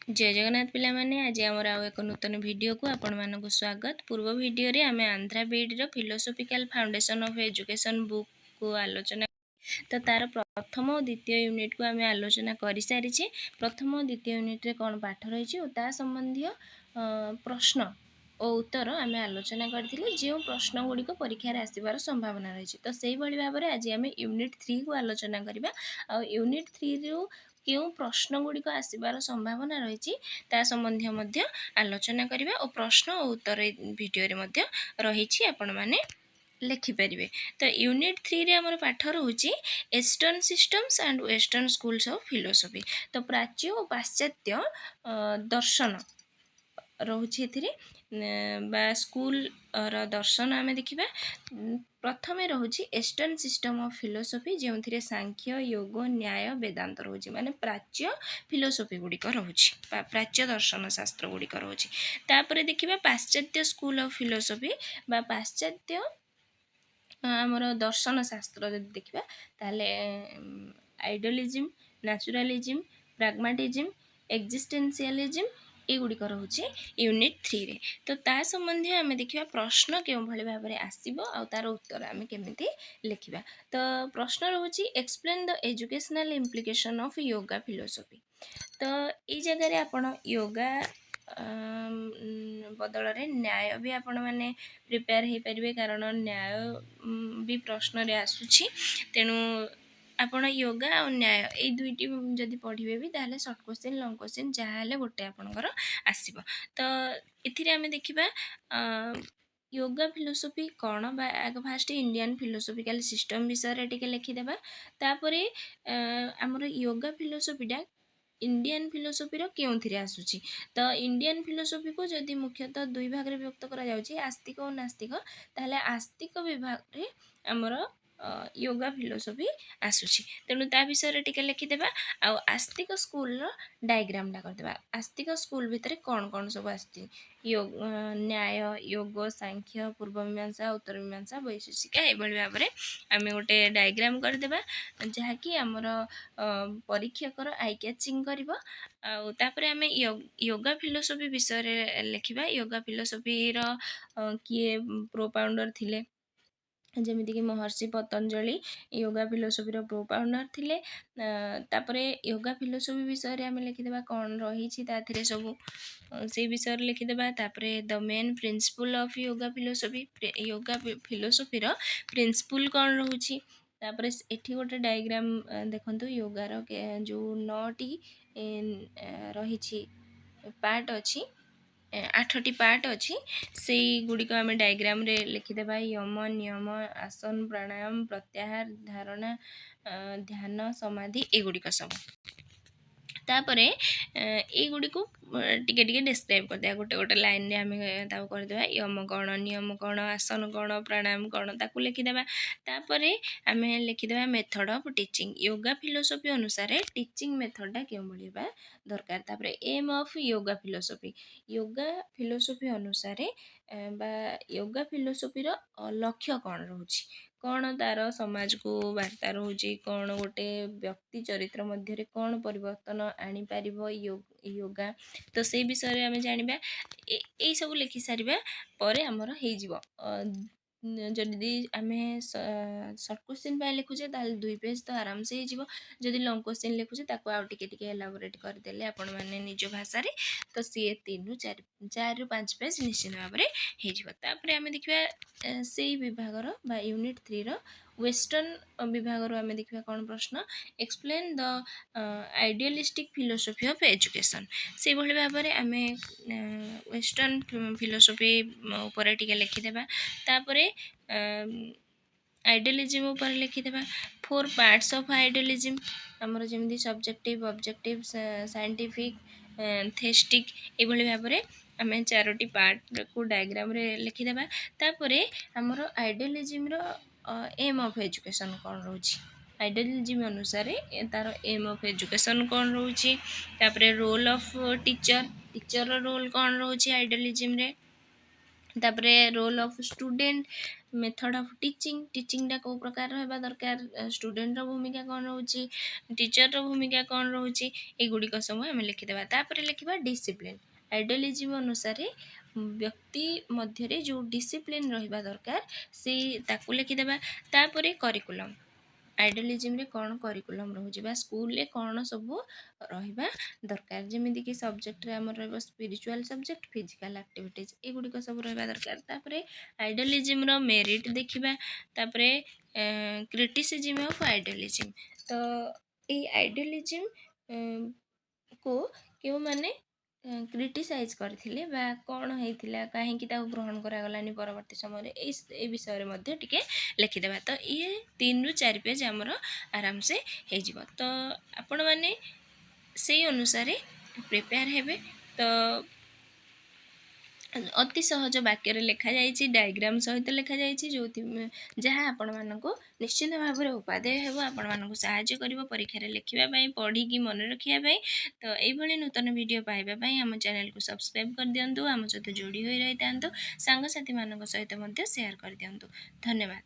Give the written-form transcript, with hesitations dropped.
जय जगन्नाथ पिला माने आज आमर आउ एक नूतन वीडियो को आपण मानक स्वागत। पूर्व वीडियो रे आमे आंध्रा बीड रो philosophical foundation of education book को आलोचना तो तार प्रथम और द्वितीय यूनिट को आमे आलोचना करि सारिछि। प्रथम और द्वितीय यूनिट रे कोन पाठ रहिछि और ता संबंधी प्रश्न और उत्तर आमे आलोचना करथिले जे प्रश्न गुडी को परीक्षा रे आसीबार संभावना रहिछि। तो सेही बळी भाबरे आज आमे यूनिट 3 को आलोचना करिबा और यूनिट 3 रो केउं प्रश्न गुडी को आसीबार संभावना रहिछि ता संबंधी मध्य आलोचना करिबा और प्रश्न और उत्तर वीडियो रे मध्य रहिछि आपण माने लिखि परिबे। तो यूनिट 3 रे हमर पाठ रहउछि eastern systems and western schools of philosophy. तो प्राच्य और पाश्चात्य दर्शन रहउछि एथिरे बा स्कूल रो दर्शन आमे देखिबा। प्रथमे रहउछि ईस्टर्न सिस्टम ऑफ फिलोसॉफी जेउथिरे सांख्य योग न्याय वेदांत रहउछि माने प्राच्य फिलोसॉफी गुडी को रहउछि प्राच्य दर्शन शास्त्र गुडी को रहउछि। तापरे देखिबा पाश्चात्य स्कूल ऑफ फिलोसॉफी बा पाश्चात्य आमर दर्शन शास्त्र जदि देखिबा ताले आइडियलिज्म नेचुरलिज्म प्रैग्मेटिज्म एक्जिस्टेंशियलिज्म एगुड़िक रोचे यूनिट 3 रे। तो ता संबंधी आम देखा प्रश्न क्यों भली भाव में आसब आ तार उत्तर आम केमिति लिखिबा। तो प्रश्न रोचे explain the educational implication of yoga philosophy. तो ये जगह आपण योगा बदल न्याय भी आपण मैंने प्रिपेयर हो पारे कारण न्याय भी प्रश्न रे आसुछि तेणु आपण योगा और न्याय ये दुईटी जदि पढ़े भी ताहले शॉर्ट क्वेश्चन लॉन्ग क्वेश्चन जहाँ गोटे आपणकर आसब। तो इथिरे आमे देखिबा योगा फिलोसॉफी कौन बा आग फास्ट इंडियन फिलोसॉफिकल सिस्टम विषय टिके लिखिदेबा। तापरे आमर योगा फिलोसॉफीटा इंडियन फिलोसॉफी रो केउं थिरे आसुछि। तो इंडियन फिलोसॉफी को जदि मुख्यतः दुई भाग रे विभक्त करा जाउछि आस्तिक और नास्तिक ताहले आस्तिक विभाग रे आमर योगा फिलोसॉफी आसुछि। तेणु ता विषय टिके लिखिदेबा आ आस्तिक स्कूल रो डायग्राम टा करदेबा। आस्तिक स्कूल भितरे कोन कोन सब आस्ति योग न्याय योग सांख्य पूर्व मीमांसा उत्तर मीमांसा वैशेषिका ए भली भाव रे आमे गोटे डायग्राम करदेबा जहा कि हमर परीक्षकर आई कैचिंग करिवो। आ तापरे आमे योगा फिलोसॉफी विषय रे लिखिबा। योगा फिलोसॉफी रो किए प्रोपाउंडर थिले जमीती कि महर्षि पतंजलि योगा फिलोसॉफी रो प्रोपाउंडर थिले। तापरे योगा फिलोसॉफी विषय रे आमे लिखिदेबा कोन रहिछि ताथिरे सब से विषय रे लिखिदेबा। तापरे the main principle of yoga philosophy रो प्रिंसिपल कोन रहउछि। तापरे एठी गोटे डायग्राम देखंतु योगा रो जो 9टी रहिछि पार्ट अछि 8टी पार्ट अच्छी से गुड़िक आम डायग्राम रे लिखिदेबा। यम नियम आसन प्राणायाम प्रत्याहार धारणा ध्यान समाधि एगुड़िक सब। तापरे एगुड़ी को टिके टिके डिस्क्राइब करदे गोटे गोटे लाइन रे आमे ताको करदेबा। यम कौन नियम कौन आसन कौन प्राणायाम कौन ताकू लिखिदेबा। तापरे आमे लिखिदेबा method of teaching yoga philosophy अनुसार टीचिंग मेथड टा केउ बलिबा दरकार। तापरे एम ऑफ योगा फिलोसॉफी अनुसार बा योगा फिलोसॉफी रो लक्ष्य कौन रहउछि कौन तार समाज को वार्ता रहउछि कौन गोटे व्यक्ति चरित्र मध्य रे कौन परिवर्तन आनी पारिबो योगा। तो से विषय रे आमे जानिबा ए सब लिखि सारिबा परे हमर हेइ जिवो। जदि आमे शॉर्ट क्वेश्चन पाए लिखुचे ताहले 2 पेज तो आराम से हेइ जिवो। जदि लॉन्ग क्वेश्चन लिखुचे ताको आउ टिके टिके एलाबोरेट कर देले आपण माने निज भाषा रे तो सी 3 रु 4 रु 5 पेज निश्चित भाव रे हेइ जिवो। तापरे आमे देखिबा सेई विभाग रो बा यूनिट 3 रो वेस्टर्न विभाग रो आमे देखिबा कोन प्रश्न explain the idealistic philosophy of education. से भली भाव रे आमे वेस्टर्न फिलोसॉफी ऊपर टिके लिखिदेबा। तापरे आइडियलिज्म ऊपर लिखिदेबा। 4 पार्ट्स ऑफ आइडियलिज्म हमर जेमिति सब्जेक्टिव ऑब्जेक्टिव साइंटिफिक थेस्टिक ए भली भाव रे आमे 4टी पार्ट को डायग्राम रे लिखिदेबा। तापरे हमर आइडियलिज्म रो एम ऑफ एजुकेशन कोन रहउछि आइडियलिज्म अनुसार तार एम ऑफ एजुकेशन कोन रहउछि। तापरे रोल ऑफ टीचर रो रोल कोन रहउछि आइडियलिज्म रे। तापरे role of student method of teaching टीचिंगटा कौ प्रकार रहा दरकार स्टूडेंट भूमिका कौन रोचे टीचर भूमिका कौन रोचे एगुड़िक सब आम लिखिदेवा तापर लिखा डिसिप्लिन आइडियोलॉजी अनुसार व्यक्ति मध्य जो डिसिप्लिन रहा दरकार से ताकू लिखिदेवा तापर करिकुलम आइडियोलॉजी रे कौन करिकुलम रोचे बा स्कूल रे कौन सब रहा दरकार जमीक कि सब्जेक्ट रे आमर रहा स्पिरिचुअल सब्जेक्ट फिजिकल एक्टिविटीज एगुड़िक सब रहा दरकार तापर आइडियोलॉजी रो मेरिट देखा तापर क्रिटिसिज्म ऑफ आइडियोलॉजी तो ये आइडियोलॉजी को क्यों माने क्रिटिसाइज करथिले बा कौन होइथिला काहेकि ताऊ ग्रहण करागलानी परवर्ती समय ए विषय मध्ये टिके लिखिदेवा तो ये 3 रु 4 पेज आमर आराम से हो तो आपण माने से अनुसार प्रिपेयर हेबे तो अति सहज वाक्य लिखा जाइए डायग्राम सहित लिखा जाइए जो जहाँ आपण मानक निश्चित भाव में उपादेय हो आपण मानक साहाय्य कर परीक्षा लिखापी पढ़ी मन रखापी तो ये नूतन वीडियो पाइबापी आम चैनल को सब्सक्राइब कर दिंतु आम सहित जोड़ी हो रही था सांगसाथी मान सहित शेयर कर दिंतु धन्यवाद।